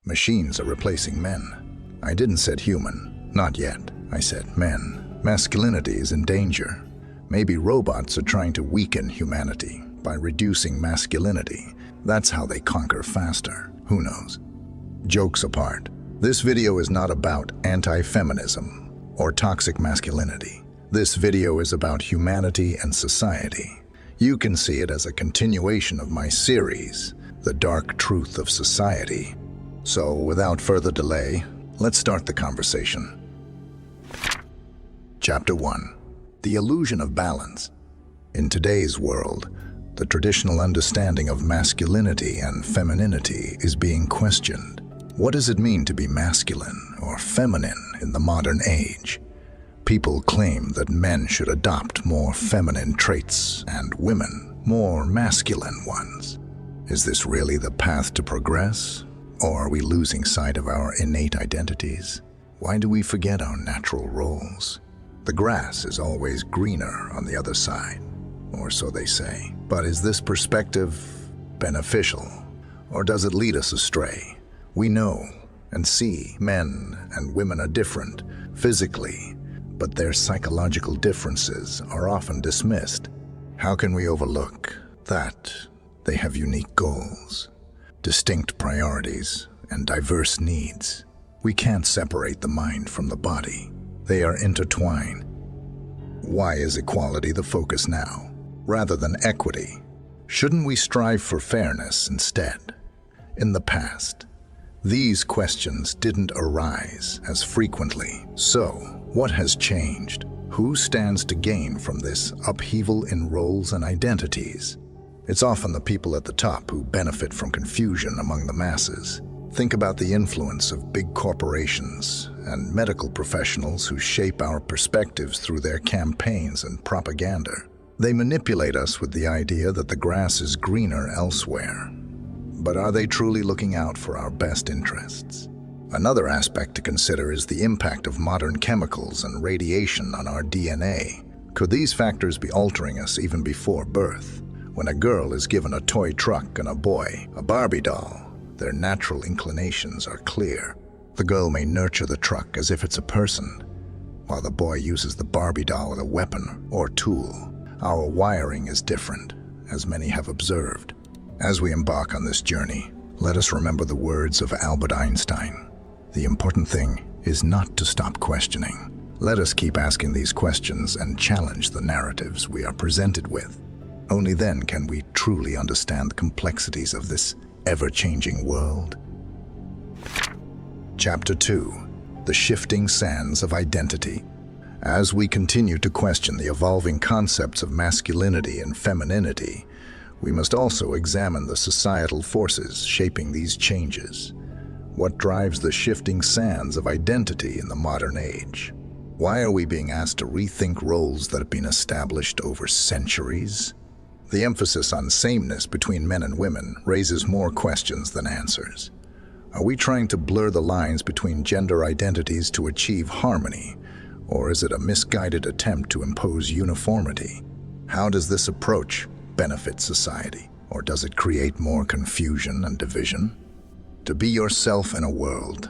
Machines are replacing men. I didn't say human, not yet. I said men. Masculinity is in danger. Maybe robots are trying to weaken humanity by reducing masculinity. That's how they conquer faster. Who knows? Jokes apart, this video is not about anti-feminism or toxic masculinity. This video is about humanity and society. You can see it as a continuation of my series, The Dark Truth of Society. So, without further delay, let's start the conversation. Chapter 1. The Illusion of Balance. In today's world, the traditional understanding of masculinity and femininity is being questioned. What does it mean to be masculine or feminine in the modern age? People claim that men should adopt more feminine traits and women more masculine ones. Is this really the path to progress? Or are we losing sight of our innate identities? Why do we forget our natural roles? The grass is always greener on the other side, or so they say. But is this perspective beneficial, or does it lead us astray? We know and see men and women are different physically, but their psychological differences are often dismissed. How can we overlook that they have unique goals, distinct priorities, and diverse needs? We can't separate the mind from the body. They are intertwined. Why is equality the focus now, rather than equity? Shouldn't we strive for fairness instead? In the past, these questions didn't arise as frequently. So, what has changed? Who stands to gain from this upheaval in roles and identities? It's often the people at the top who benefit from confusion among the masses. Think about the influence of big corporations and medical professionals who shape our perspectives through their campaigns and propaganda. They manipulate us with the idea that the grass is greener elsewhere. But are they truly looking out for our best interests? Another aspect to consider is the impact of modern chemicals and radiation on our DNA. Could these factors be altering us even before birth? When a girl is given a toy truck and a boy a Barbie doll, their natural inclinations are clear. The girl may nurture the truck as if it's a person, while the boy uses the Barbie doll as a weapon or tool. Our wiring is different, as many have observed. As we embark on this journey, let us remember the words of Albert Einstein. The important thing is not to stop questioning. Let us keep asking these questions and challenge the narratives we are presented with. Only then can we truly understand the complexities of this ever-changing world. Chapter 2. The Shifting Sands of Identity. As we continue to question the evolving concepts of masculinity and femininity, we must also examine the societal forces shaping these changes. What drives the shifting sands of identity in the modern age? Why are we being asked to rethink roles that have been established over centuries? The emphasis on sameness between men and women raises more questions than answers. Are we trying to blur the lines between gender identities to achieve harmony, or is it a misguided attempt to impose uniformity? How does this approach benefit society, or does it create more confusion and division? To be yourself in a world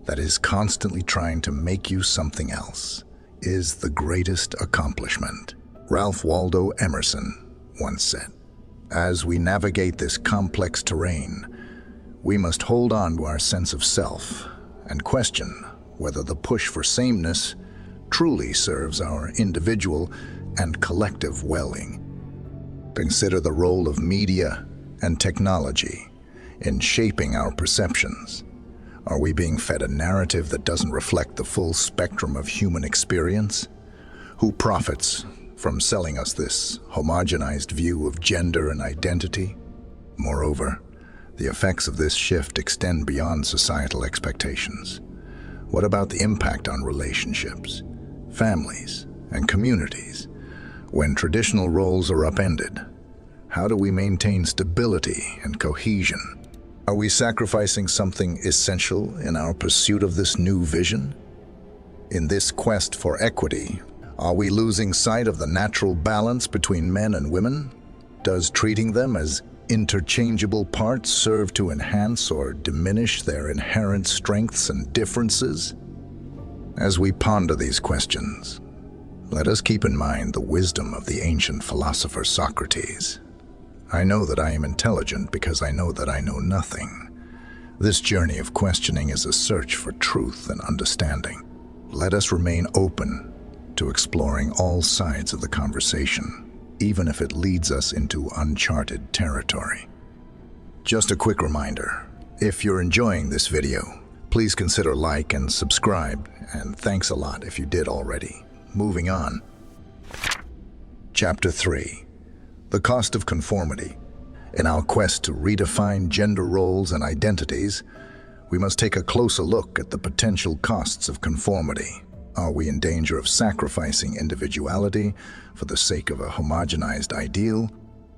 that is constantly trying to make you something else is the greatest accomplishment. Ralph Waldo Emerson once said, "As we navigate this complex terrain, we must hold on to our sense of self and question whether the push for sameness truly serves our individual and collective well-being." Consider the role of media and technology in shaping our perceptions. Are we being fed a narrative that doesn't reflect the full spectrum of human experience? Who profits from selling us this homogenized view of gender and identity? Moreover, the effects of this shift extend beyond societal expectations. What about the impact on relationships, families, and communities? When traditional roles are upended, how do we maintain stability and cohesion? Are we sacrificing something essential in our pursuit of this new vision? In this quest for equity, are we losing sight of the natural balance between men and women? Does treating them as interchangeable parts serve to enhance or diminish their inherent strengths and differences? As we ponder these questions, let us keep in mind the wisdom of the ancient philosopher Socrates. I know that I am intelligent because I know that I know nothing. This journey of questioning is a search for truth and understanding. Let us remain open to exploring all sides of the conversation, even if it leads us into uncharted territory. Just a quick reminder, if you're enjoying this video, please consider like and subscribe, and thanks a lot if you did already. Moving on. Chapter 3. The Cost of Conformity. In our quest to redefine gender roles and identities, we must take a closer look at the potential costs of conformity. Are we in danger of sacrificing individuality for the sake of a homogenized ideal?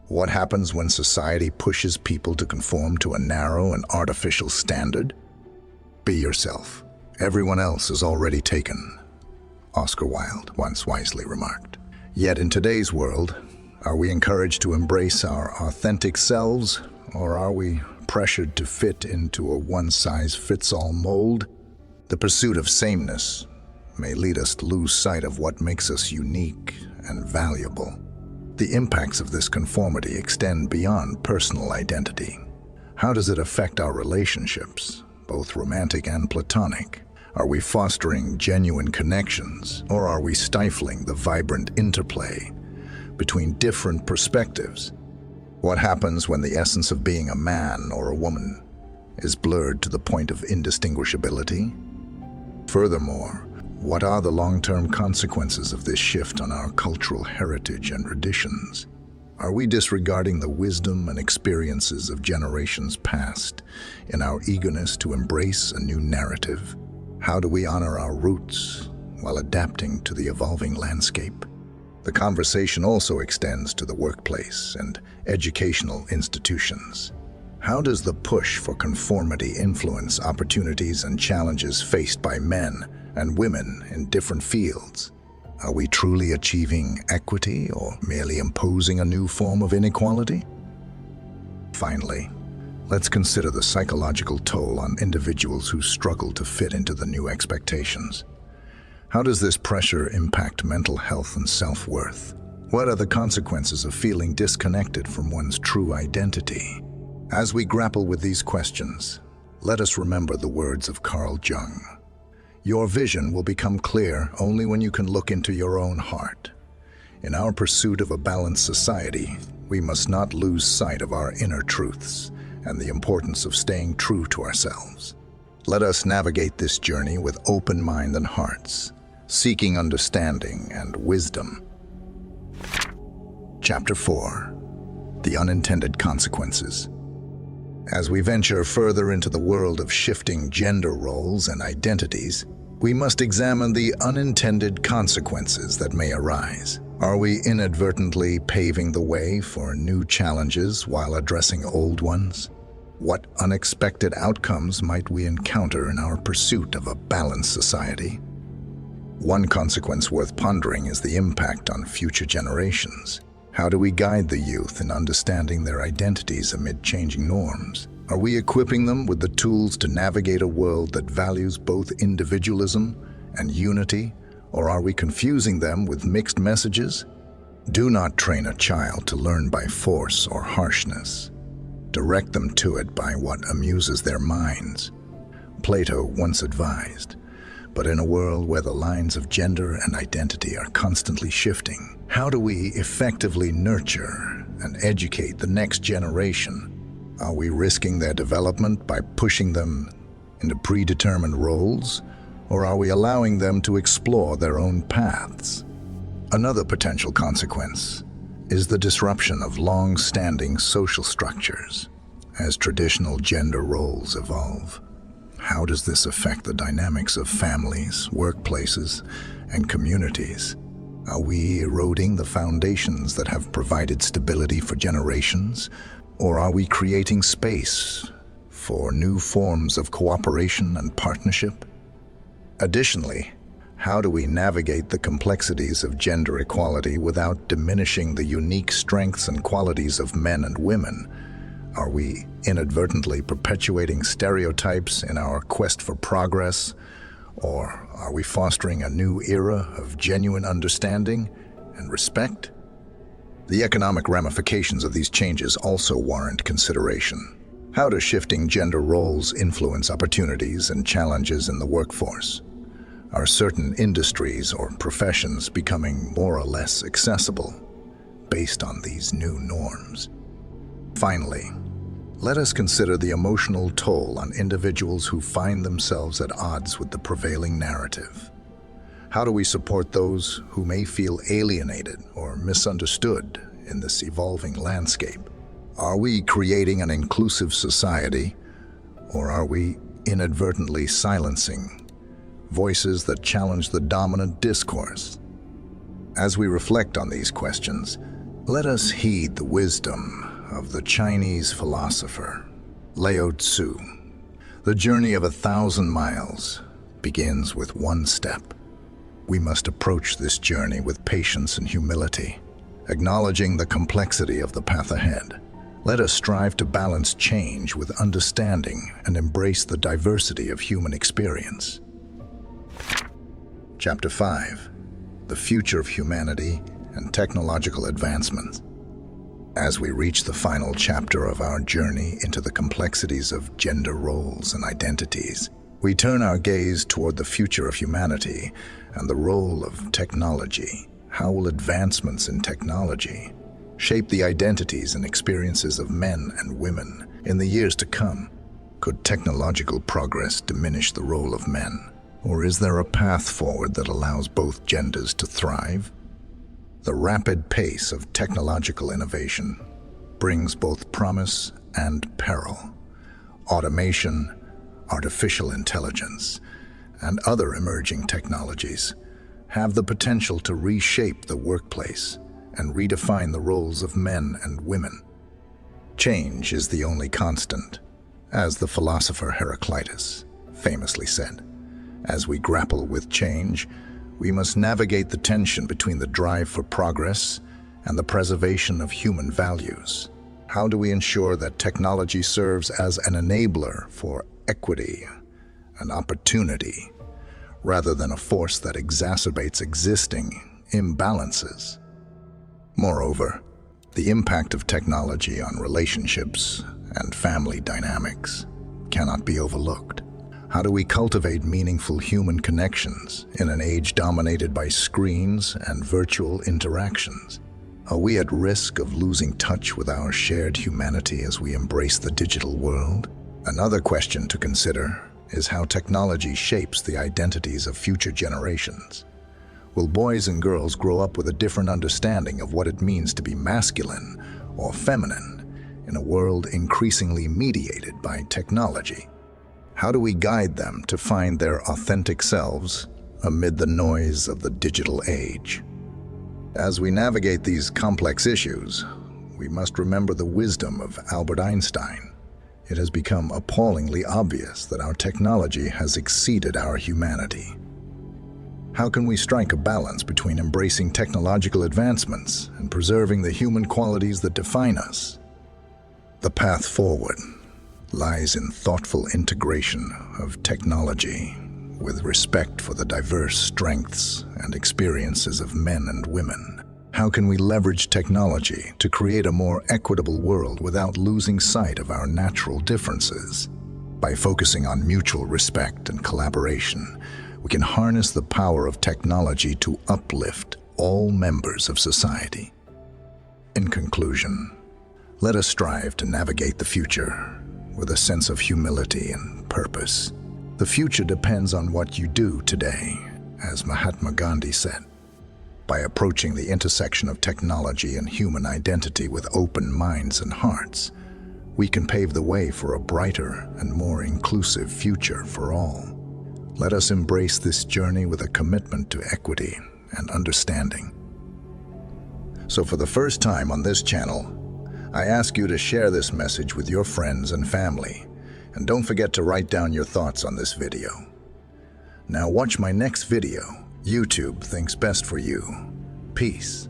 What happens when society pushes people to conform to a narrow and artificial standard? Be yourself. Everyone else is already taken, Oscar Wilde once wisely remarked. Yet in today's world, are we encouraged to embrace our authentic selves, or are we pressured to fit into a one-size-fits-all mold? The pursuit of sameness may lead us to lose sight of what makes us unique and valuable. The impacts of this conformity extend beyond personal identity. How does it affect our relationships, both romantic and platonic? Are we fostering genuine connections, or are we stifling the vibrant interplay between different perspectives? What happens when the essence of being a man or a woman is blurred to the point of indistinguishability? Furthermore, what are the long-term consequences of this shift on our cultural heritage and traditions? Are we disregarding the wisdom and experiences of generations past in our eagerness to embrace a new narrative? How do we honor our roots while adapting to the evolving landscape? The conversation also extends to the workplace and educational institutions. How does the push for conformity influence opportunities and challenges faced by men and women in different fields? Are we truly achieving equity or merely imposing a new form of inequality? Finally, let's consider the psychological toll on individuals who struggle to fit into the new expectations. How does this pressure impact mental health and self-worth? What are the consequences of feeling disconnected from one's true identity? As we grapple with these questions, let us remember the words of Carl Jung. Your vision will become clear only when you can look into your own heart. In our pursuit of a balanced society, we must not lose sight of our inner truths and the importance of staying true to ourselves. Let us navigate this journey with open mind and hearts, seeking understanding and wisdom. Chapter 4. The Unintended Consequences. As we venture further into the world of shifting gender roles and identities, we must examine the unintended consequences that may arise. Are we inadvertently paving the way for new challenges while addressing old ones? What unexpected outcomes might we encounter in our pursuit of a balanced society? One consequence worth pondering is the impact on future generations. How do we guide the youth in understanding their identities amid changing norms? Are we equipping them with the tools to navigate a world that values both individualism and unity, or are we confusing them with mixed messages? Do not train a child to learn by force or harshness. Direct them to it by what amuses their minds. Plato once advised, but in a world where the lines of gender and identity are constantly shifting, how do we effectively nurture and educate the next generation? Are we risking their development by pushing them into predetermined roles, or are we allowing them to explore their own paths? Another potential consequence is the disruption of long-standing social structures as traditional gender roles evolve. How does this affect the dynamics of families, workplaces, and communities? Are we eroding the foundations that have provided stability for generations, or are we creating space for new forms of cooperation and partnership? Additionally, how do we navigate the complexities of gender equality without diminishing the unique strengths and qualities of men and women Are we inadvertently perpetuating stereotypes in our quest for progress? Or are we fostering a new era of genuine understanding and respect? The economic ramifications of these changes also warrant consideration. How do shifting gender roles influence opportunities and challenges in the workforce? Are certain industries or professions becoming more or less accessible based on these new norms? Finally, let us consider the emotional toll on individuals who find themselves at odds with the prevailing narrative. How do we support those who may feel alienated or misunderstood in this evolving landscape? Are we creating an inclusive society, or are we inadvertently silencing voices that challenge the dominant discourse? As we reflect on these questions, let us heed the wisdom of the Chinese philosopher Lao Tzu. The journey of 1,000 miles begins with one step. We must approach this journey with patience and humility, acknowledging the complexity of the path ahead. Let us strive to balance change with understanding and embrace the diversity of human experience. Chapter 5: The Future of Humanity and Technological Advancements. As we reach the final chapter of our journey into the complexities of gender roles and identities, we turn our gaze toward the future of humanity and the role of technology. How will advancements in technology shape the identities and experiences of men and women in the years to come? Could technological progress diminish the role of men, or is there a path forward that allows both genders to thrive? The rapid pace of technological innovation brings both promise and peril. Automation, artificial intelligence, and other emerging technologies have the potential to reshape the workplace and redefine the roles of men and women. Change is the only constant, as the philosopher Heraclitus famously said. As we grapple with change, we must navigate the tension between the drive for progress and the preservation of human values. How do we ensure that technology serves as an enabler for equity and opportunity, rather than a force that exacerbates existing imbalances? Moreover, the impact of technology on relationships and family dynamics cannot be overlooked. How do we cultivate meaningful human connections in an age dominated by screens and virtual interactions? Are we at risk of losing touch with our shared humanity as we embrace the digital world? Another question to consider is how technology shapes the identities of future generations. Will boys and girls grow up with a different understanding of what it means to be masculine or feminine in a world increasingly mediated by technology? How do we guide them to find their authentic selves amid the noise of the digital age? As we navigate these complex issues, we must remember the wisdom of Albert Einstein. It has become appallingly obvious that our technology has exceeded our humanity. How can we strike a balance between embracing technological advancements and preserving the human qualities that define us? The path forward lies in thoughtful integration of technology with respect for the diverse strengths and experiences of men and women. How can we leverage technology to create a more equitable world without losing sight of our natural differences? By focusing on mutual respect and collaboration, we can harness the power of technology to uplift all members of society. In conclusion, let us strive to navigate the future with a sense of humility and purpose. The future depends on what you do today, as Mahatma Gandhi said. By approaching the intersection of technology and human identity with open minds and hearts, we can pave the way for a brighter and more inclusive future for all. Let us embrace this journey with a commitment to equity and understanding. So for the first time on this channel, I ask you to share this message with your friends and family, and don't forget to write down your thoughts on this video. Now watch my next video. YouTube thinks best for you. Peace.